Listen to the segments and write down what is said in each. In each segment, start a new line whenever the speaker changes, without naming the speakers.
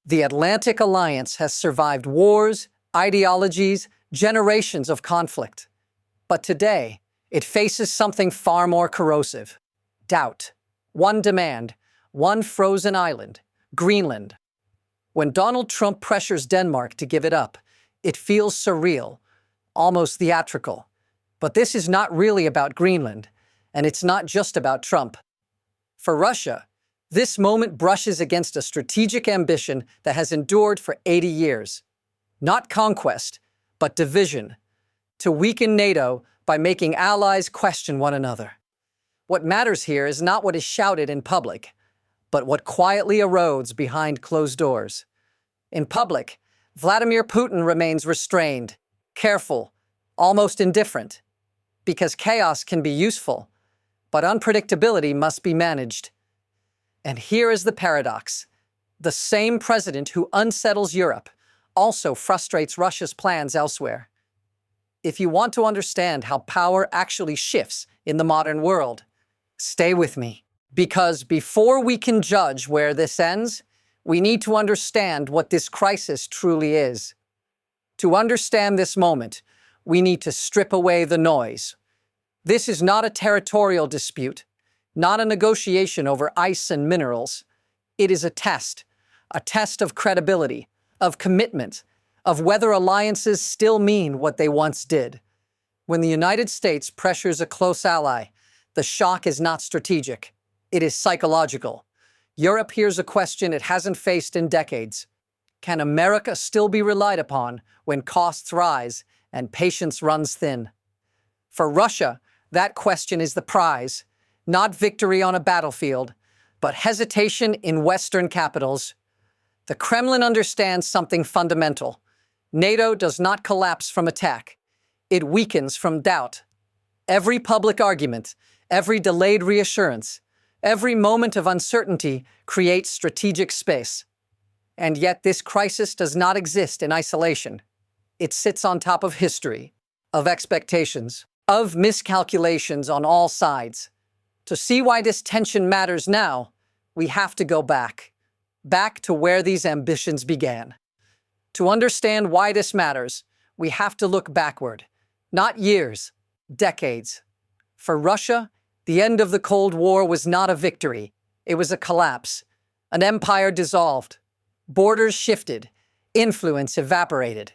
The Atlantic Alliance has survived wars, ideologies, generations of conflict. But today, it faces something far more corrosive: doubt. One demand, one frozen island, Greenland. When Donald Trump pressures Denmark to give it up, it feels surreal, almost theatrical. But this is not really about Greenland, and it's not just about Trump. For Russia, this moment brushes against a strategic ambition that has endured for 80 years. Not conquest, but division. To weaken NATO by making allies question one another. What matters here is not what is shouted in public, but what quietly erodes behind closed doors. In public, Vladimir Putin remains restrained, careful, almost indifferent, because chaos can be useful, but unpredictability must be managed. And here is the paradox. The same president who unsettles Europe also frustrates Russia's plans elsewhere. If you want to understand how power actually shifts in the modern world, stay with me. Because before we can judge where this ends, we need to understand what this crisis truly is. To understand this moment, we need to strip away the noise. This is not a territorial dispute, not a negotiation over ice and minerals. It is a test of credibility, of commitment, of whether alliances still mean what they once did. When the United States pressures a close ally, the shock is not strategic. It is psychological. Europe hears a question it hasn't faced in decades. Can America still be relied upon when costs rise and patience runs thin? For Russia, that question is the prize, not victory on a battlefield, but hesitation in Western capitals. The Kremlin understands something fundamental. NATO does not collapse from attack. It weakens from doubt. Every public argument, every delayed reassurance, every moment of uncertainty creates strategic space. And yet this crisis does not exist in isolation. It sits on top of history, of expectations, of miscalculations on all sides. To see why this tension matters now, we have to go back to where these ambitions began. To understand why this matters, we have to look backward, not years, decades. For Russia, the end of the Cold War was not a victory. It was a collapse. An empire dissolved. Borders shifted. Influence evaporated.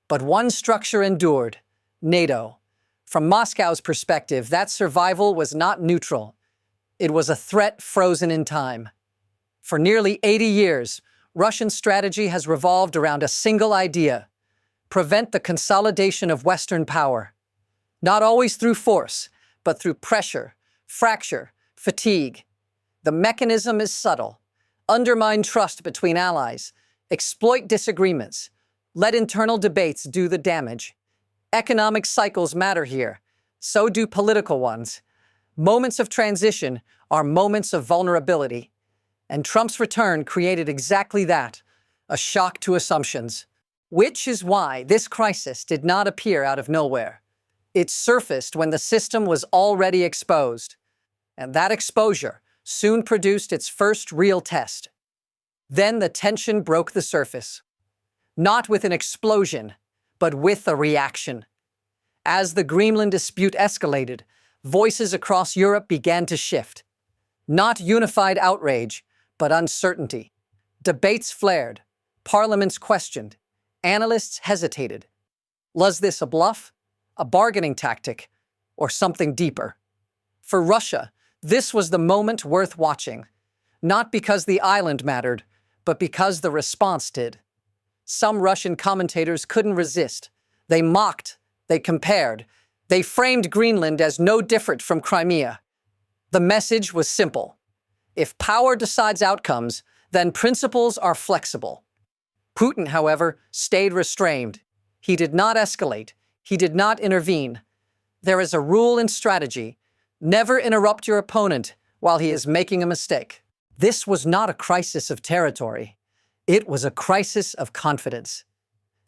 But one structure endured: NATO. From Moscow's perspective, that survival was not neutral. It was a threat frozen in time. For nearly 80 years, Russian strategy has revolved around a single idea: prevent the consolidation of Western power. Not always through force, but through pressure, fracture, fatigue. The mechanism is subtle. Undermine trust between allies, exploit disagreements, let internal debates do the damage. Economic cycles matter here. So do political ones. Moments of transition are moments of vulnerability. And Trump's return created exactly that, a shock to assumptions. Which is why this crisis did not appear out of nowhere. It surfaced when the system was already exposed. And that exposure soon produced its first real test. Then the tension broke the surface. Not with an explosion, but with a reaction. As the Greenland dispute escalated, voices across Europe began to shift. Not unified outrage, but uncertainty. Debates flared, parliaments questioned, analysts hesitated. Was this a bluff, a bargaining tactic, or something deeper? For Russia, this was the moment worth watching, not because the island mattered, but because the response did. Some Russian commentators couldn't resist. They mocked, they compared, they framed Greenland as no different from Crimea. The message was simple. If power decides outcomes, then principles are flexible. Putin, however, stayed restrained. He did not escalate. He did not intervene. There is a rule in strategy: never interrupt your opponent while he is making a mistake. This was not a crisis of territory. It was a crisis of confidence.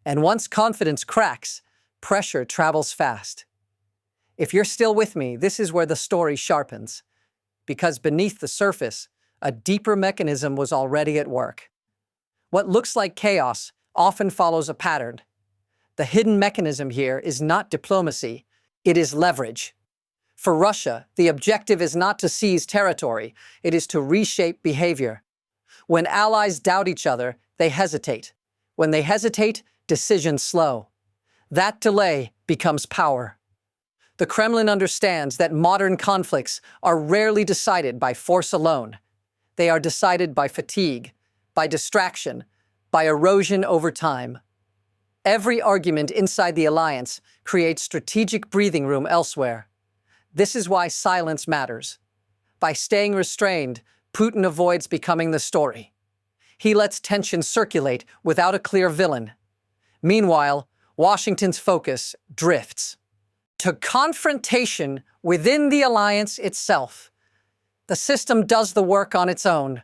And once confidence cracks, pressure travels fast. If you're still with me, this is where the story sharpens. Because beneath the surface, a deeper mechanism was already at work. What looks like chaos often follows a pattern. The hidden mechanism here is not diplomacy, it is leverage. For Russia, the objective is not to seize territory, it is to reshape behavior. When allies doubt each other, they hesitate. When they hesitate, decisions slow. That delay becomes power. The Kremlin understands that modern conflicts are rarely decided by force alone. They are decided by fatigue, by distraction, by erosion over time. Every argument inside the alliance creates strategic breathing room elsewhere. This is why silence matters. By staying restrained, Putin avoids becoming the story. He lets tension circulate without a clear villain. Meanwhile, Washington's focus drifts to confrontation within the alliance itself. The system does the work on its own.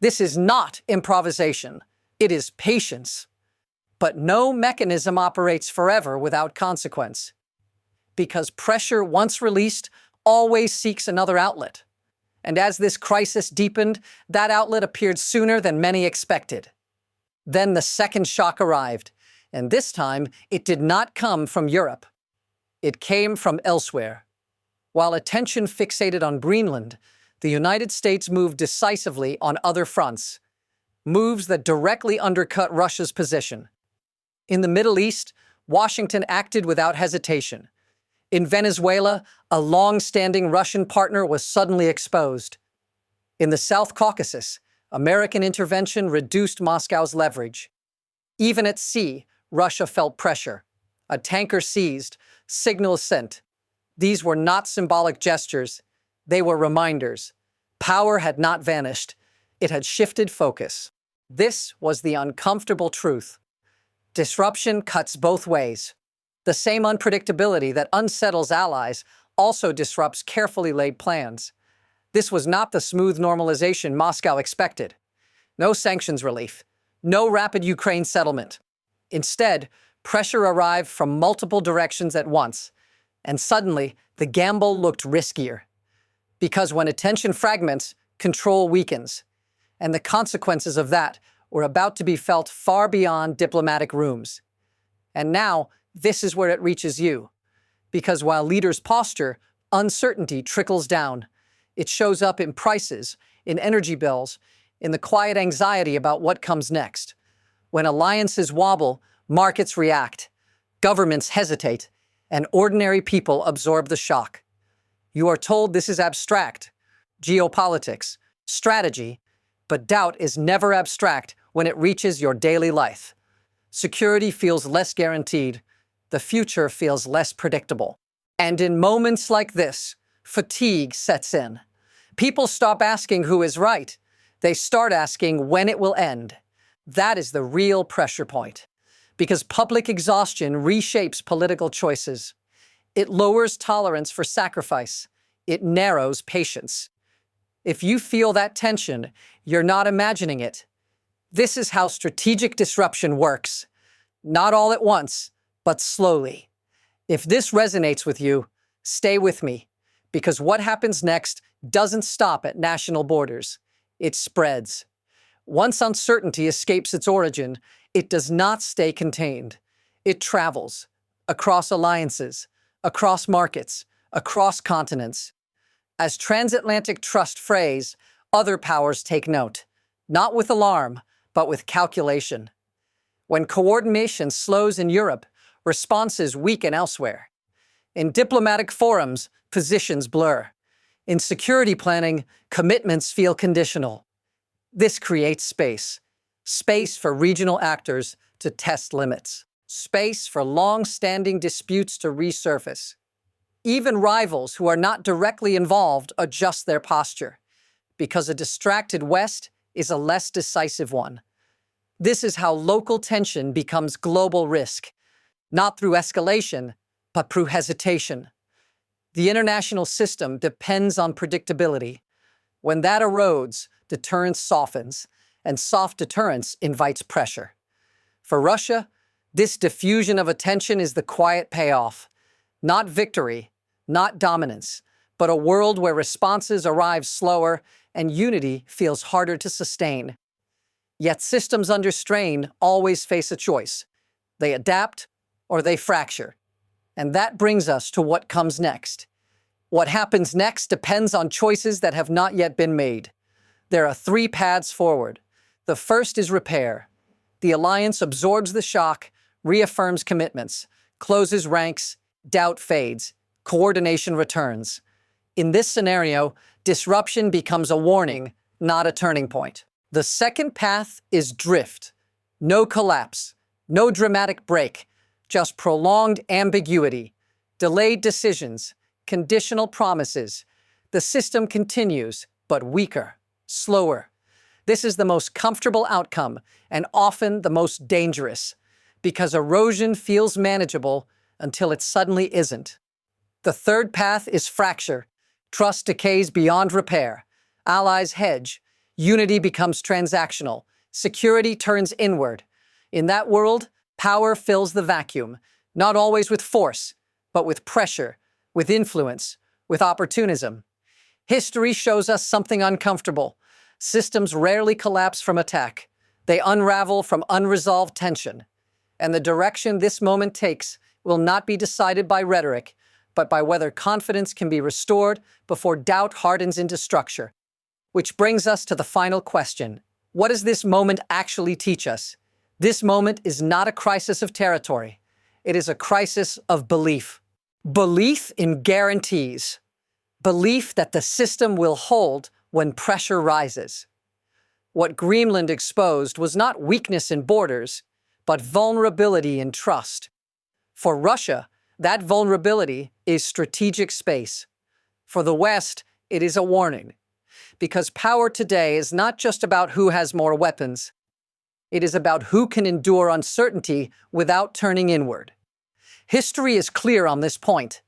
This is not improvisation. It is patience. But no mechanism operates forever without consequence. Because pressure, once released, always seeks another outlet. And as this crisis deepened, that outlet appeared sooner than many expected. Then the second shock arrived, and this time it did not come from Europe. It came from elsewhere. While attention fixated on Greenland, the United States moved decisively on other fronts, moves that directly undercut Russia's position. In the Middle East, Washington acted without hesitation. In Venezuela, a long-standing Russian partner was suddenly exposed. In the South Caucasus, American intervention reduced Moscow's leverage. Even at sea, Russia felt pressure. A tanker seized, signals sent. These were not symbolic gestures. They were reminders. Power had not vanished. It had shifted focus. This was the uncomfortable truth. Disruption cuts both ways. The same unpredictability that unsettles allies also disrupts carefully laid plans. This was not the smooth normalization Moscow expected. No sanctions relief. No rapid Ukraine settlement. Instead, pressure arrived from multiple directions at once, and suddenly the gamble looked riskier. Because when attention fragments, control weakens, and the consequences of that were about to be felt far beyond diplomatic rooms. And now, this is where it reaches you. Because while leaders posture, uncertainty trickles down. It shows up in prices, in energy bills, in the quiet anxiety about what comes next. When alliances wobble, markets react, governments hesitate, and ordinary people absorb the shock. You are told this is abstract, geopolitics, strategy, but doubt is never abstract when it reaches your daily life. Security feels less guaranteed. The future feels less predictable. And in moments like this, fatigue sets in. People stop asking who is right. They start asking when it will end. That is the real pressure point. Because public exhaustion reshapes political choices. It lowers tolerance for sacrifice. It narrows patience. If you feel that tension, you're not imagining it. This is how strategic disruption works. Not all at once, but slowly. If this resonates with you, stay with me, because what happens next doesn't stop at national borders. It spreads. Once uncertainty escapes its origin, it does not stay contained. It travels across alliances, across markets, across continents. As transatlantic trust phrase, other powers take note, not with alarm, but with calculation. When coordination slows in Europe, responses weaken elsewhere. In diplomatic forums, positions blur. In security planning, commitments feel conditional. This creates space. Space for regional actors to test limits. Space for long-standing disputes to resurface. Even rivals who are not directly involved adjust their posture, because a distracted West is a less decisive one. This is how local tension becomes global risk, not through escalation, but through hesitation. The international system depends on predictability. When that erodes, deterrence softens, and soft deterrence invites pressure. For Russia, this diffusion of attention is the quiet payoff. Not victory, not dominance, but a world where responses arrive slower and unity feels harder to sustain. Yet systems under strain always face a choice. They adapt or they fracture. And that brings us to what comes next. What happens next depends on choices that have not yet been made. There are three paths forward. The first is repair. The alliance absorbs the shock, reaffirms commitments, closes ranks, doubt fades, coordination returns. In this scenario, disruption becomes a warning, not a turning point. The second path is drift. No collapse, no dramatic break, just prolonged ambiguity, delayed decisions, conditional promises. The system continues, but weaker, slower. This is the most comfortable outcome and often the most dangerous, because erosion feels manageable until it suddenly isn't. The third path is fracture. Trust decays beyond repair. Allies hedge. Unity becomes transactional. Security turns inward. In that world, power fills the vacuum, not always with force, but with pressure, with influence, with opportunism. History shows us something uncomfortable. Systems rarely collapse from attack. They unravel from unresolved tension. And the direction this moment takes will not be decided by rhetoric, but by whether confidence can be restored before doubt hardens into structure. Which brings us to the final question. What does this moment actually teach us? This moment is not a crisis of territory. It is a crisis of belief. Belief in guarantees. Belief that the system will hold when pressure rises. What Greenland exposed was not weakness in borders, but vulnerability in trust. For Russia, that vulnerability is strategic space. For the West, it is a warning. Because power today is not just about who has more weapons. It is about who can endure uncertainty without turning inward. History is clear on this point.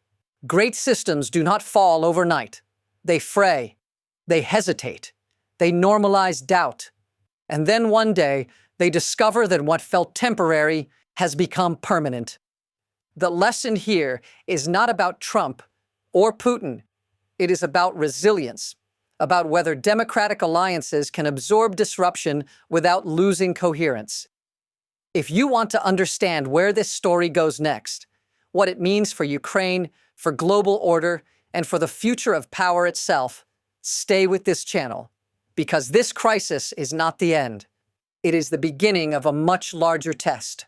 Great systems do not fall overnight. They fray. They hesitate. They normalize doubt. And then one day, they discover that what felt temporary has become permanent. The lesson here is not about Trump or Putin. It is about resilience, about whether democratic alliances can absorb disruption without losing coherence. If you want to understand where this story goes next, what it means for Ukraine, for global order, and for the future of power itself, stay with this channel, because this crisis is not the end. It is the beginning of a much larger test.